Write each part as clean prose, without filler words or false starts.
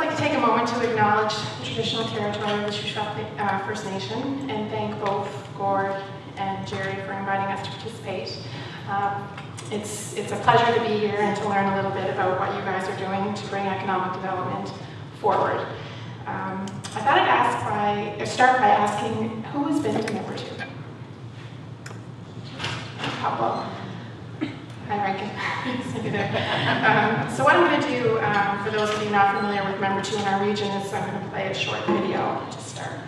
like to take a moment to acknowledge the traditional territory of the Scotia First Nation and thank both Gord and Jerry for inviting us to participate. It's a pleasure to be here and to learn a little bit about what you guys are doing to bring economic development forward. I thought I'd start by asking who has been to Membertou? A couple. Hi, Rankin. So what I'm going to do, for those of you not familiar with Membertou in our region, is I'm going to play a short video to start.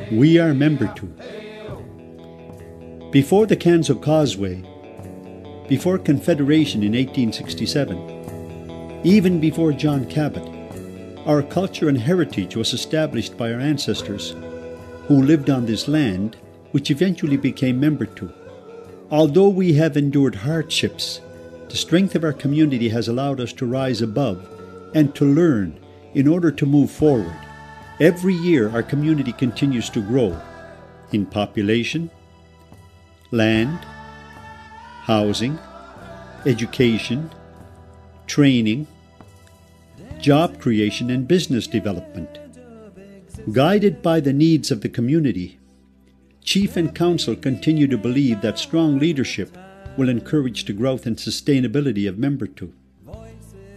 We are Membertou. Before the Canso Causeway, before Confederation in 1867, even before John Cabot, our culture and heritage was established by our ancestors who lived on this land, which eventually became Membertou. Although we have endured hardships, the strength of our community has allowed us to rise above and to learn in order to move forward. Every year our community continues to grow in population, land, housing, education, training, job creation and business development. Guided by the needs of the community, Chief and Council continue to believe that strong leadership will encourage the growth and sustainability of Membertou.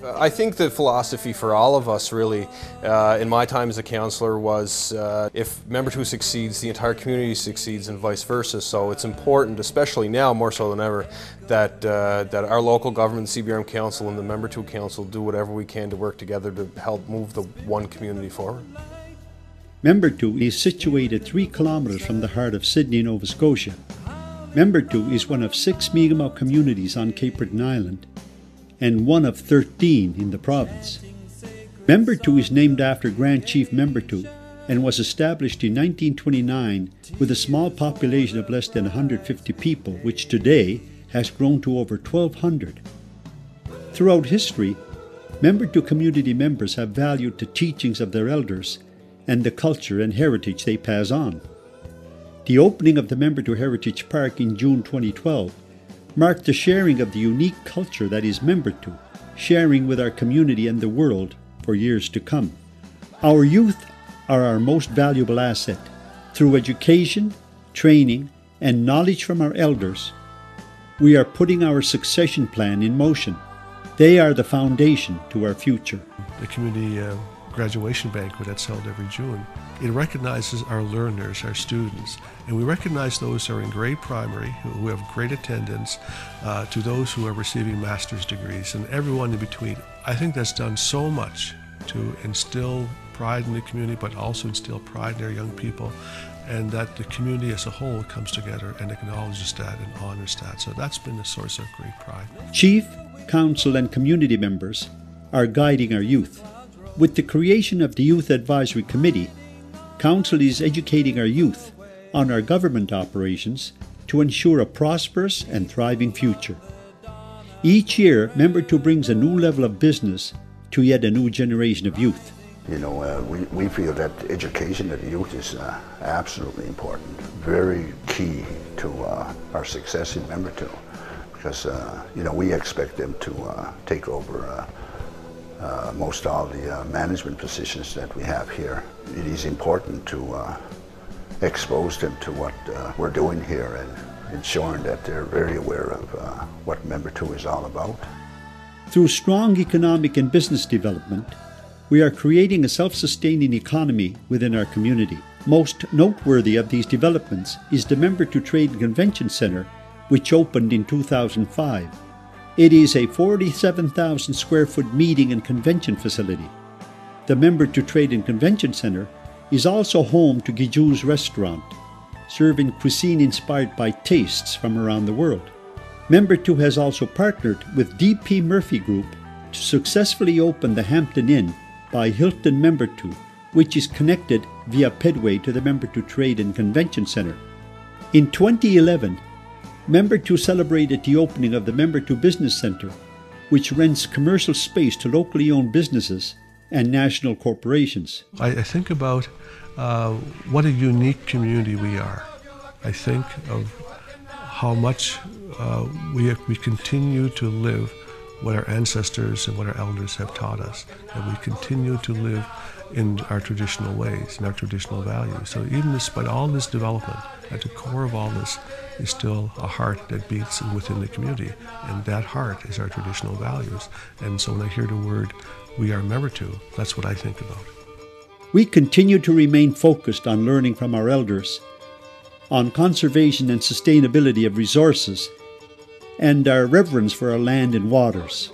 I think the philosophy for all of us really, in my time as a councillor, was if Membertou succeeds, the entire community succeeds and vice versa. So it's important, especially now more so than ever, that our local government, the CBRM Council and the Membertou Council do whatever we can to work together to help move the one community forward. Membertou is situated 3 kilometres from the heart of Sydney, Nova Scotia. Membertou is one of 6 Mi'kmaq communities on Cape Breton Island and one of 13 in the province. Membertou is named after Grand Chief Membertou and was established in 1929 with a small population of less than 150 people, which today has grown to over 1,200. Throughout history, Membertou community members have valued the teachings of their elders and the culture and heritage they pass on. The opening of the Membertou Heritage Park in June 2012 marked the sharing of the unique culture that is Membertou, sharing with our community and the world for years to come. Our youth are our most valuable asset. Through education, training, and knowledge from our elders, we are putting our succession plan in motion. They are the foundation to our future. The community graduation banquet that's held every June, it recognizes our learners, our students, and we recognize those who are in grade primary, who have great attendance, to those who are receiving master's degrees, and everyone in between. I think that's done so much to instill pride in the community, but also instill pride in our young people, and that the community as a whole comes together and acknowledges that and honors that. So that's been a source of great pride. Chief, Council, and community members are guiding our youth. With the creation of the Youth Advisory Committee, Council is educating our youth on our government operations to ensure a prosperous and thriving future. Each year, Membertou brings a new level of business to yet a new generation of youth. You know, we feel that education of the youth is absolutely important, very key to our success in Membertou, because you know, we expect them to take over most all the management positions that we have here. It is important to expose them to what we're doing here and ensuring that they're very aware of what Membertou is all about. Through strong economic and business development, we are creating a self-sustaining economy within our community. Most noteworthy of these developments is the Membertou Trade and Convention Centre, which opened in 2005. It is a 47,000 square foot meeting and convention facility. The Membertou Trade and Convention Centre is also home to Giju's restaurant, serving cuisine inspired by tastes from around the world. Membertou has also partnered with D.P. Murphy Group to successfully open the Hampton Inn by Hilton Membertou, which is connected via pedway to the Membertou Trade and Convention Centre. In 2011, Membertou celebrated the opening of the Membertou Business Centre, which rents commercial space to locally owned businesses and national corporations. I think about what a unique community we are. I think of how much we continue to live what our ancestors and what our elders have taught us, that we continue to live in our traditional ways, in our traditional values. So even despite all this development, at the core of all this is still a heart that beats within the community, and that heart is our traditional values. And so when I hear the word, we are Membertou, that's what I think about. We continue to remain focused on learning from our elders, on conservation and sustainability of resources, and our reverence for our land and waters.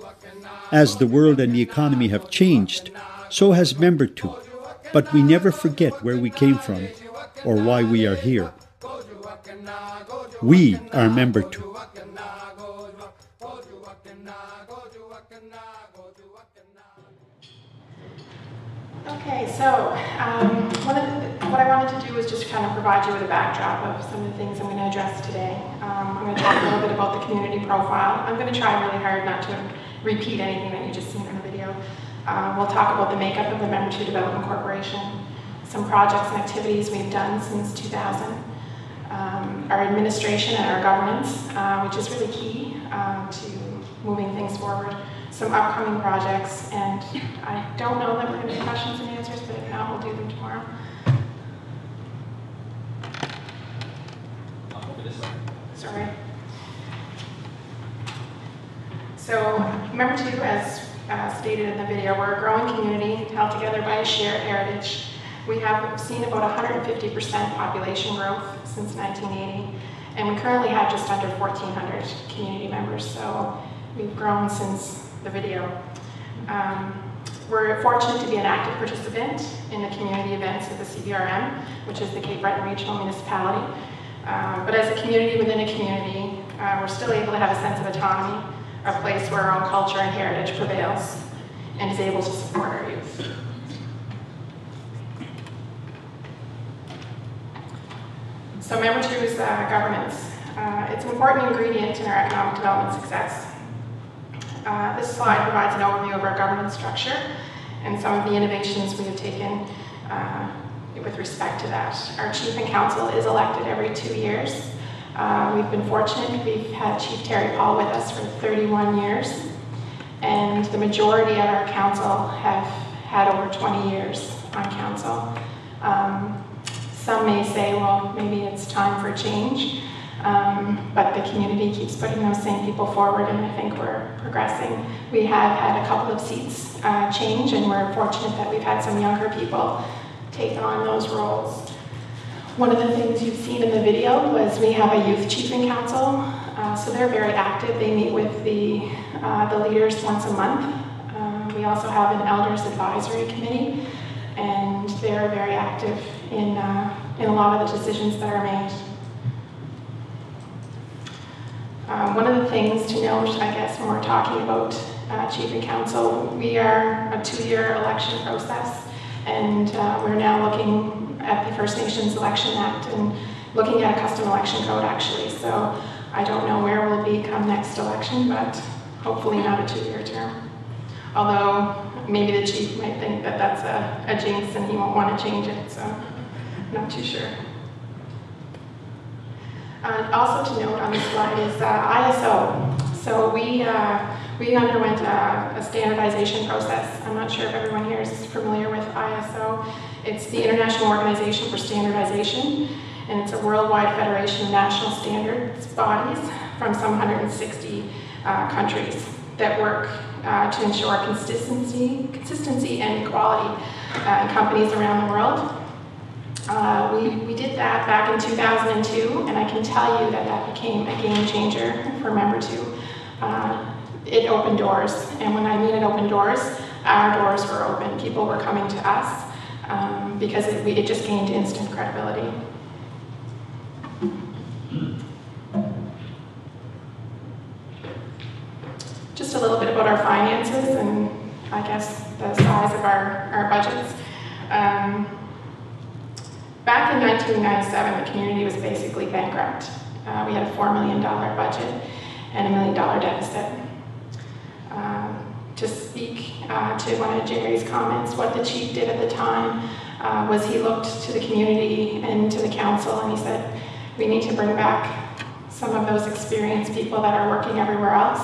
As the world and the economy have changed, so has Membertou, but we never forget where we came from or why we are here. We are Membertou. Okay, so what I wanted to do was just kind of provide you with a backdrop of some of the things I'm going to address today. I'm going to talk a little bit about the community profile. I'm going to try really hard not to repeat anything that you just seen in the video. We'll talk about the makeup of the Membertou Development Corporation, some projects and activities we've done since 2000, our administration and our governance, which is really key to moving things forward, some upcoming projects, and I don't know that we're going to do questions and answers, but if not, we'll do them tomorrow. Sorry. So, Membertou, as stated in the video, we're a growing community held together by a shared heritage. We have seen about 150% population growth since 1980, and we currently have just under 1,400 community members, so we've grown since the video. We're fortunate to be an active participant in the community events of the CBRM, which is the Cape Breton Regional Municipality. But as a community within a community, we're still able to have a sense of autonomy, a place where our own culture and heritage prevails and is able to support our youth. So Membertou's governance. It's an important ingredient in our economic development success. This slide provides an overview of our governance structure and some of the innovations we have taken with respect to that. Our chief and council is elected every 2 years. We've been fortunate. We've had Chief Terry Paul with us for 31 years, and the majority of our council have had over 20 years on council. Some may say, well, maybe it's time for change. But the community keeps putting those same people forward, and I think we're progressing. We have had a couple of seats change, and we're fortunate that we've had some younger people take on those roles. One of the things you've seen in the video was we have a youth chief in council, so they're very active. They meet with the leaders once a month. We also have an elders advisory committee, and they're very active in a lot of the decisions that are made. One of the things to note, I guess, when we're talking about chief and council, we are a 2-year election process, and we're now looking at the First Nations Election Act and looking at a custom election code, actually. So I don't know where we'll be come next election, but hopefully not a 2-year term. Although maybe the chief might think that that's a jinx and he won't want to change it, so I'm not too sure. Also to note on this slide is ISO. So we underwent a standardization process. I'm not sure if everyone here is familiar with ISO. It's the International Organization for Standardization, and it's a worldwide federation of national standards bodies from some 160 countries that work to ensure consistency and equality in companies around the world. We did that back in 2002, and I can tell you that that became a game changer for Membertou. It opened doors, and when I mean it opened doors, our doors were open. People were coming to us because it just gained instant credibility. Just a little bit about our finances and I guess the size of our budgets. Back in 1997, the community was basically bankrupt. We had a $4 million budget and a $1 million deficit. To speak to one of Jerry's comments, what the chief did at the time was he looked to the community and to the council and he said, we need to bring back some of those experienced people that are working everywhere else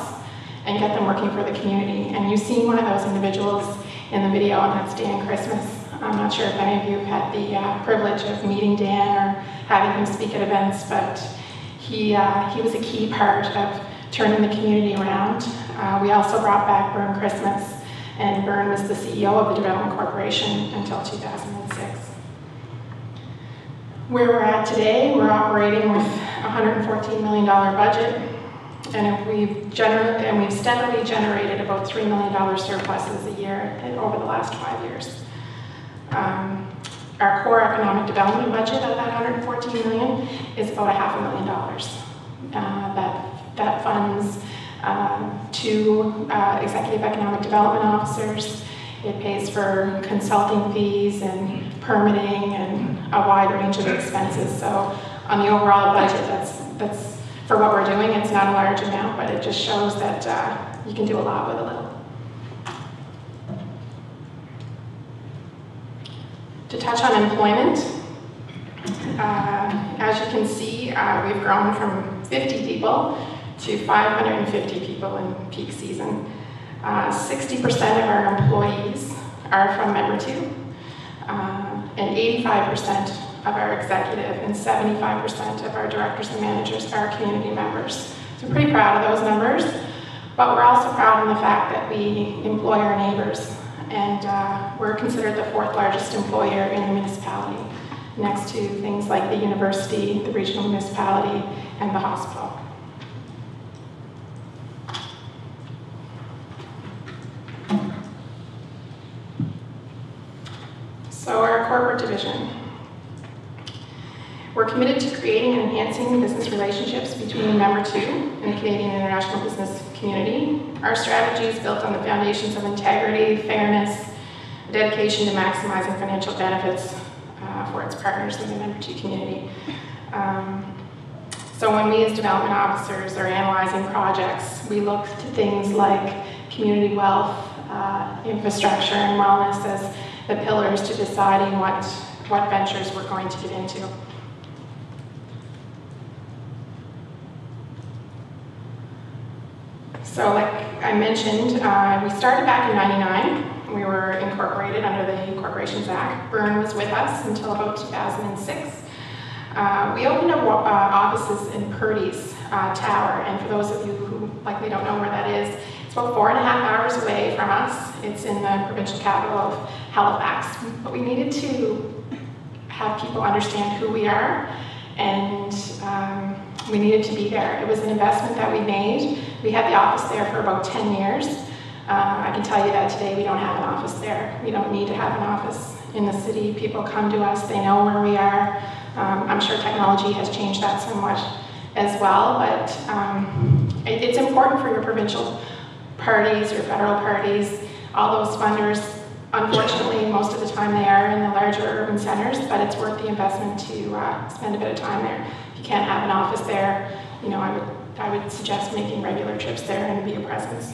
and get them working for the community. And you've seen one of those individuals in the video, and that's Dan Christmas. I'm not sure if any of you have had the privilege of meeting Dan or having him speak at events, but he was a key part of turning the community around. We also brought back Bern Christmas, and Bern was the CEO of the Development Corporation until 2006. Where we're at today, we're operating with a $114 million budget, and we've steadily generated about $3 million surpluses a year over the last 5 years. Our core economic development budget of that $114 million is about $500,000. That funds 2 executive economic development officers. It pays for consulting fees and permitting and a wide range of expenses. So on the overall budget, that's for what we're doing, it's not a large amount, but it just shows that you can do a lot with a little. To touch on employment, as you can see, we've grown from 50 people to 550 people in peak season. 60% of our employees are from Membertou, and 85% of our executive and 75% of our directors and managers are community members. So we're pretty proud of those numbers, but we're also proud of the fact that we employ our neighbors, and we're considered the 4th largest employer in the municipality, next to things like the university, the regional municipality, and the hospital. So our corporate division. We're committed to creating and enhancing business relationships between Membertou and the Canadian international business community. Our strategy is built on the foundations of integrity, fairness, dedication to maximizing financial benefits for its partners in the Membertou community. So when we as development officers are analyzing projects, we look to things like community wealth, infrastructure, and wellness as the pillars to deciding what ventures we're going to get into. So like I mentioned, we started back in '99. We were incorporated under the Corporations Act. Bern was with us until about 2006. We opened up offices in Purdy's Tower, and for those of you who likely don't know where that is, it's about 4.5 hours away from us. It's in the provincial capital of Halifax. But we needed to have people understand who we are, and we needed to be there. It was an investment that we made. We had the office there for about 10 years. I can tell you that today we don't have an office there. We don't need to have an office in the city. People come to us, they know where we are. I'm sure technology has changed that somewhat as well, but it's important for your provincial parties, your federal parties, all those funders. Unfortunately, most of the time they are in the larger urban centers, but it's worth the investment to spend a bit of time there. If you can't have an office there, you know, I would suggest making regular trips there and be a presence.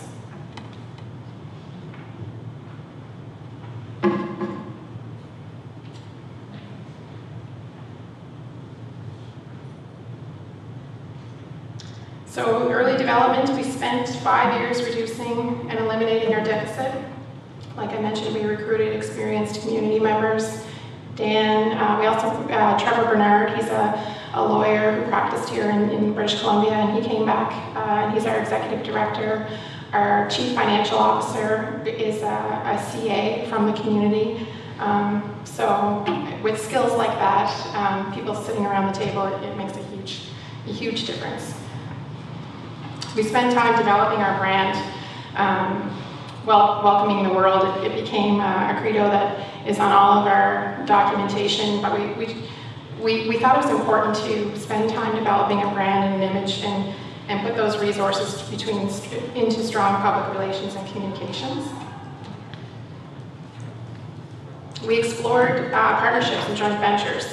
So early development, we spent 5 years reducing and eliminating our deficit. Like I mentioned, we recruited experienced community members. Dan, we also, Trevor Bernard, he's a lawyer who practiced here in British Columbia, and he came back, and he's our executive director. Our chief financial officer is a CA from the community. So with skills like that, people sitting around the table, it makes a huge difference. We spend time developing our brand, welcoming the world. It became a credo that is on all of our documentation, but we thought it was important to spend time developing a brand and an image and put those resources into strong public relations and communications. We explored partnerships and joint ventures.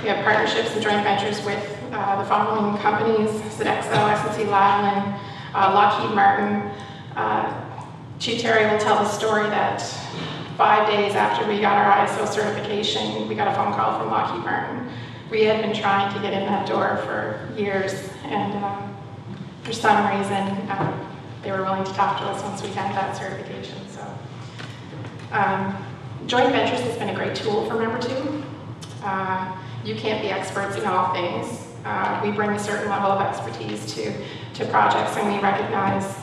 We have partnerships and joint ventures with the following companies: Sodexo, S&C Lavalin, Lockheed Martin. Chief Terry will tell the story that 5 days after we got our ISO certification, we got a phone call from Lockheed Martin. We had been trying to get in that door for years, and for some reason, they were willing to talk to us once we had that certification. So, joint ventures has been a great tool for Membertou. You can't be experts in all things. We bring a certain level of expertise to projects, and we recognize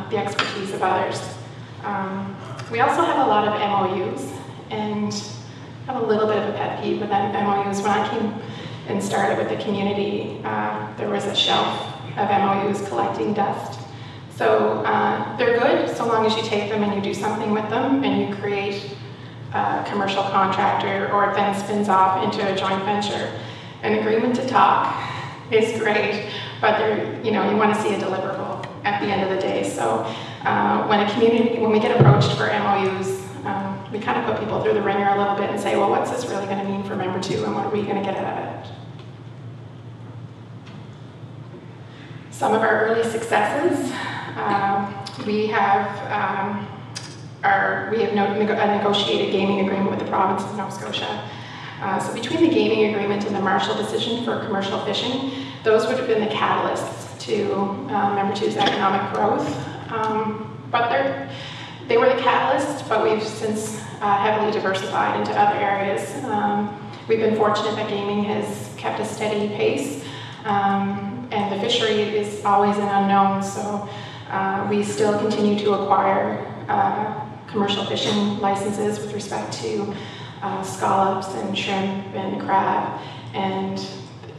the expertise of others. We also have a lot of MOUs, and I have a little bit of a pet peeve with MOUs. When I came and started with the community, there was a shelf of MOUs collecting dust. So they're good so long as you take them and you do something with them and you create a commercial contractor, or it then spins off into a joint venture. An agreement to talk is great, but you want to see a deliverable at the end of the day. So when we get approached for MOUs, we kind of put people through the ringer a little bit and say, well, what's this really going to mean for Membertou, and what are we going to get out of it? Some of our early successes, we have negotiated gaming agreement with the province of Nova Scotia. So between the gaming agreement and the Marshall decision for commercial fishing, those would have been the catalysts to Membertou's economic growth. But they were the catalysts, but we've since heavily diversified into other areas. We've been fortunate that gaming has kept a steady pace, and the fishery is always an unknown, so we still continue to acquire commercial fishing licenses with respect to scallops and shrimp and crab, and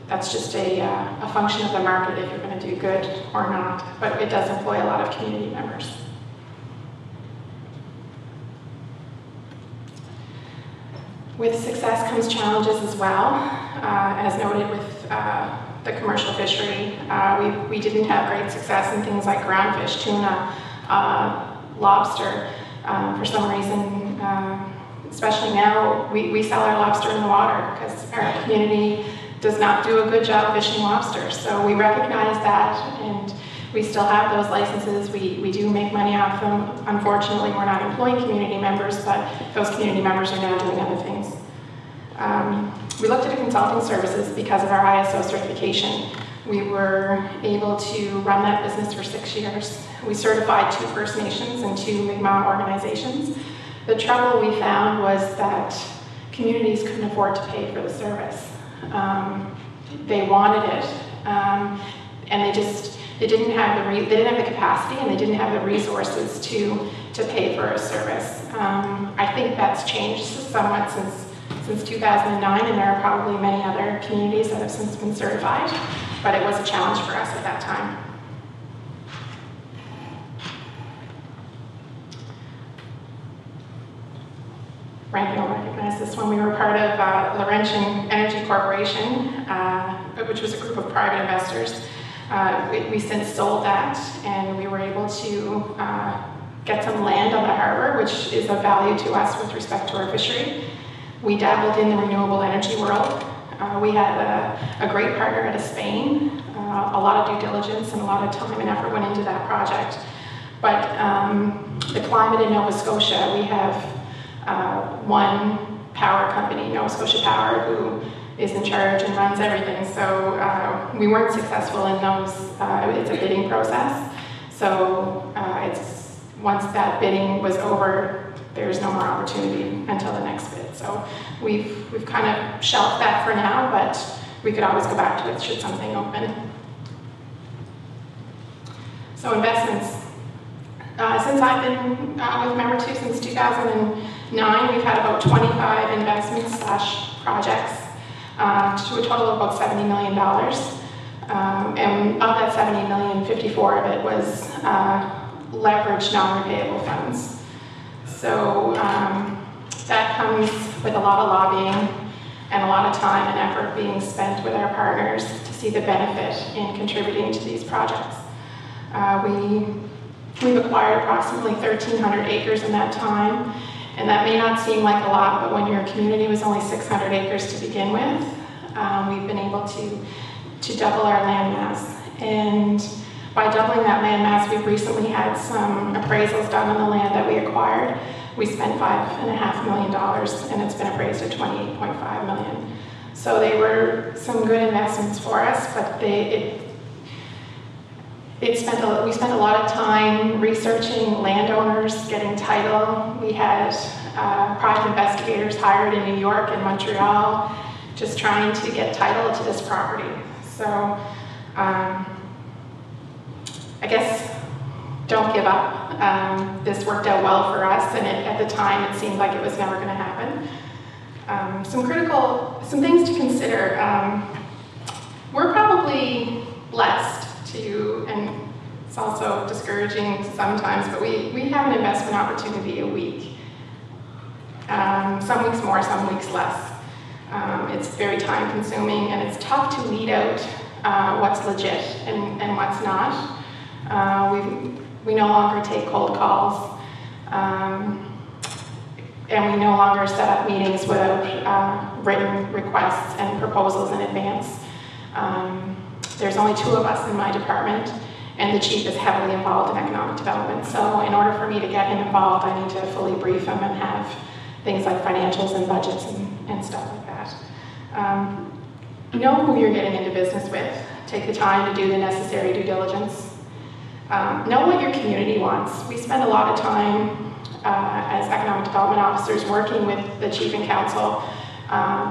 that's just a function of the market if you're going to do good or not, but it does employ a lot of community members. With success comes challenges as well. As noted with the commercial fishery, we didn't have great success in things like groundfish, tuna, lobster. For some reason, especially now, we sell our lobster in the water because our community does not do a good job fishing lobster. So we recognize that, and we still have those licenses. We do make money off them. Unfortunately, we're not employing community members, but those community members are now doing other things. We looked at consulting services because of our ISO certification. We were able to run that business for 6 years. We certified 2 First Nations and 2 Mi'kmaq organizations. The trouble we found was that communities couldn't afford to pay for the service. They wanted it, and they didn't have the capacity, and they didn't have the resources to pay for a service. I think that's changed somewhat since 2009, and there are probably many other communities that have since been certified, but it was a challenge for us at that time. Rankin will recognize this one. We were part of Laurentian Energy Corporation, which was a group of private investors. We since sold that, and we were able to get some land on the harbor, which is of value to us with respect to our fishery. We dabbled in the renewable energy world. We had a great partner out of Spain. A lot of due diligence and a lot of time and effort went into that project. But the climate in Nova Scotia, we have one power company, Nova Scotia Power, who is in charge and runs everything. So we weren't successful in those. It's a bidding process. So once that bidding was over, there's no more opportunity until the next bid. So we've kind of shelved that for now, but we could always go back to it should something open. So investments. Since I've been with Membertou since 2009, we've had about 25 investments / projects to a total of about $70 million. And of that $70 million, 54 of it was leveraged non-repayable funds. So that comes with a lot of lobbying and a lot of time and effort being spent with our partners to see the benefit in contributing to these projects. We've acquired approximately 1,300 acres in that time, And that may not seem like a lot, but when your community was only 600 acres to begin with, we've been able to double our land mass. And by doubling that land mass, we've recently had some appraisals done on the land that we acquired. We spent $5.5 million, and it's been appraised at $28.5 million. So they were some good investments for us, but we spent a lot of time researching landowners, getting title. We had private investigators hired in New York and Montreal, just trying to get title to this property. So I guess don't give up. This worked out well for us, and at the time it seemed like it was never going to happen. Some things to consider. We're probably blessed to, and it's also discouraging sometimes, but we have an investment opportunity a week. Some weeks more, some weeks less. It's very time consuming, and it's tough to weed out what's legit and what's not. We no longer take cold calls, and we no longer set up meetings without written requests and proposals in advance. There's only 2 of us in my department, and the chief is heavily involved in economic development. So in order for me to get him involved, I need to fully brief him and have things like financials and budgets and stuff like that. Know who you're getting into business with. Take the time to do the necessary due diligence. Know what your community wants. We spend a lot of time as economic development officers working with the chief and council.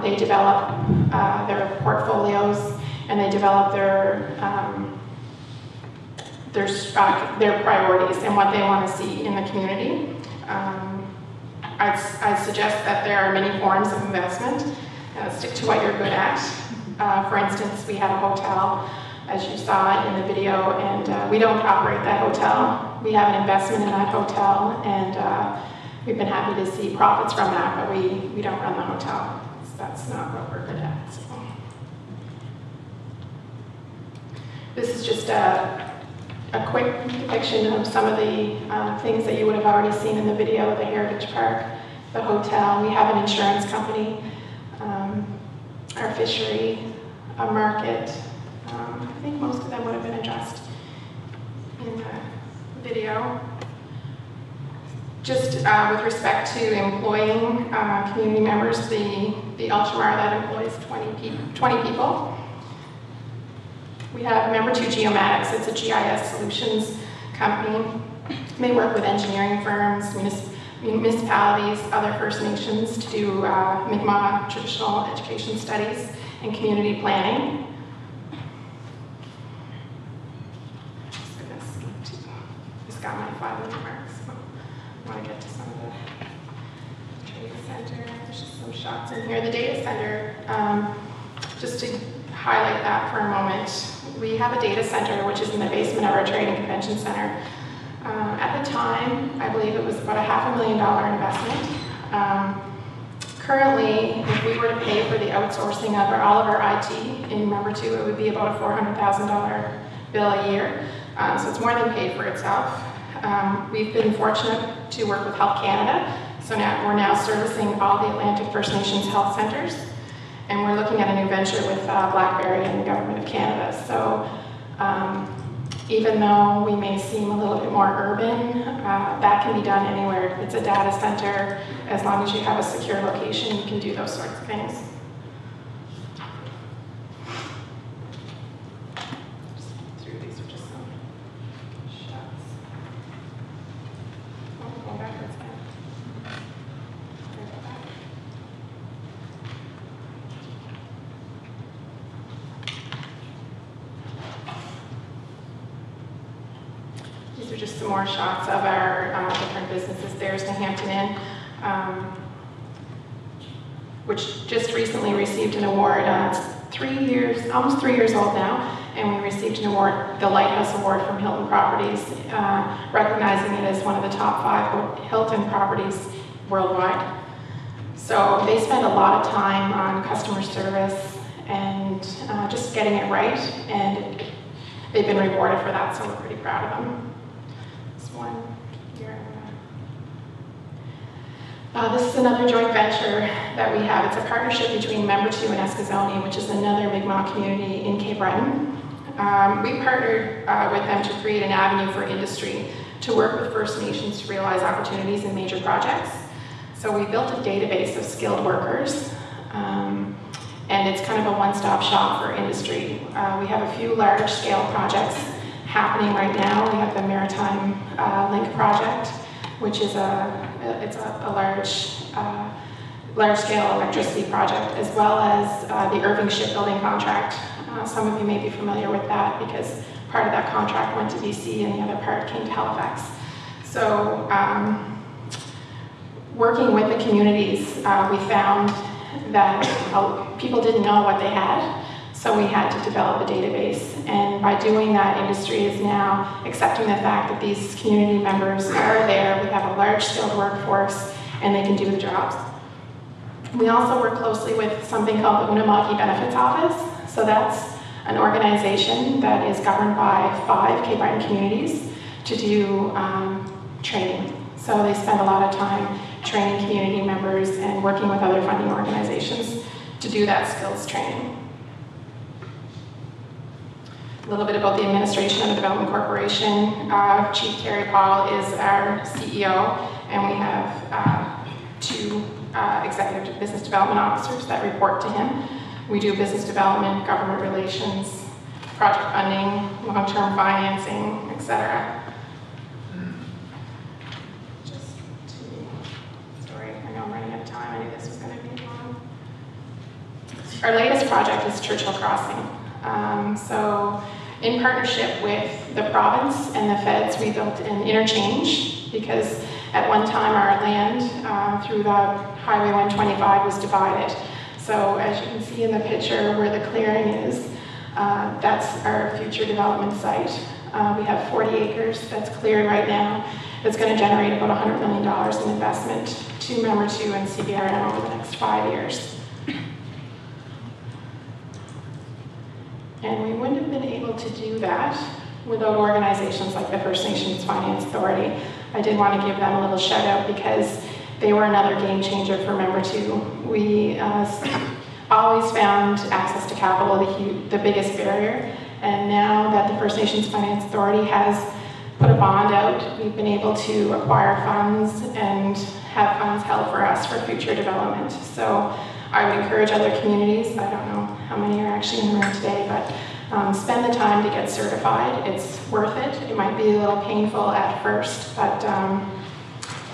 They develop their portfolios, and they develop their priorities and what they want to see in the community. I'd suggest that there are many forms of investment. Stick to what you're good at. For instance, we have a hotel, as you saw in the video, and we don't operate that hotel. We have an investment in that hotel, and we've been happy to see profits from that, but we don't run the hotel. So that's not what we're good at. So. This is just a quick depiction of some of the things that you would have already seen in the video: the Heritage Park, the hotel. We have an insurance company, our fishery, a market. I think most of them would have been addressed in the video. Just with respect to employing community members, the Ultramar that employs 20 people. We have Membertou Geomatics. It's a GIS solutions company. They work with engineering firms, municipalities, other First Nations to do Mi'kmaq traditional education studies and community planning. Just got my 5-minute mark, so I want to get to some of the data center. There's just some shots in here. The data center, just to highlight that for a moment, we have a data center which is in the basement of our training convention center. At the time, I believe it was about a $500,000 investment. Currently, if we were to pay for the outsourcing of all of our IT in Membertou, it would be about a $400,000 bill a year. So it's more than paid for itself. We've been fortunate to work with Health Canada, so we're now servicing all the Atlantic First Nations health centers, and we're looking at a new venture with BlackBerry and the Government of Canada. So even though we may seem a little bit more urban, that can be done anywhere. It's a data center. As long as you have a secure location, you can do those sorts of things. These are just some shots. Oh, going backwards again. Sorry about that. These are just some more shots of our different businesses. There's the Hampton Inn, which just recently received an award. It's almost 3 years old now, and we received an award, the Lighthouse Award from Hilton Properties, recognizing it as one of the top 5 Hilton properties worldwide. So they spend a lot of time on customer service and just getting it right, and they've been rewarded for that, so we're pretty proud of them. This one here. This is another joint venture that we have. It's a partnership between Membertou and Escazoni, which is another Mi'kmaq community in Cape Breton. We partnered with them to create an avenue for industry to work with First Nations to realize opportunities in major projects. So we built a database of skilled workers, and it's kind of a one-stop shop for industry. We have a few large-scale projects happening right now. We have the Maritime Link project, which is a large-scale electricity project, as well as the Irving shipbuilding contract. Some of you may be familiar with that because part of that contract went to BC and the other part came to Halifax. So working with the communities, we found that people didn't know what they had, so we had to develop a database. And by doing that, industry is now accepting the fact that these community members are there. We have a large skilled workforce and they can do the jobs. We also work closely with something called the Unamaki Benefits Office. So that's an organization that is governed by 5 Cape Breton communities to do training. So they spend a lot of time training community members and working with other funding organizations to do that skills training. A little bit about the administration of the Development Corporation. Chief Terry Paul is our CEO, and we have 2 executive business development officers that report to him. We do business development, government relations, project funding, long-term financing, etc. I knew this was going to be long. Our latest project is Churchill Crossing. So in partnership with the province and the feds, we built an interchange because at one time our land through the Highway 125 was divided. So as you can see in the picture where the clearing is, that's our future development site. We have 40 acres that's cleared right now. It's going to generate about $100 million in investment to Membertou and CBRN over the next 5 years. And we wouldn't have been able to do that without organizations like the First Nations Finance Authority. I did want to give them a little shout out because they were another game changer for Membertou. We always found access to capital the biggest barrier, and now that the First Nations Finance Authority has put a bond out, we've been able to acquire funds and have funds held for us for future development. So I would encourage other communities, I don't know how many are actually in the room today, but spend the time to get certified. It's worth it. It might be a little painful at first, but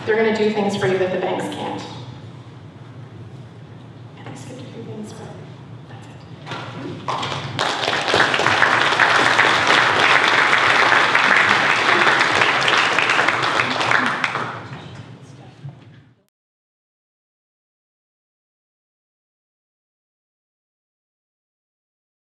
they're going to do things for you that the banks can't.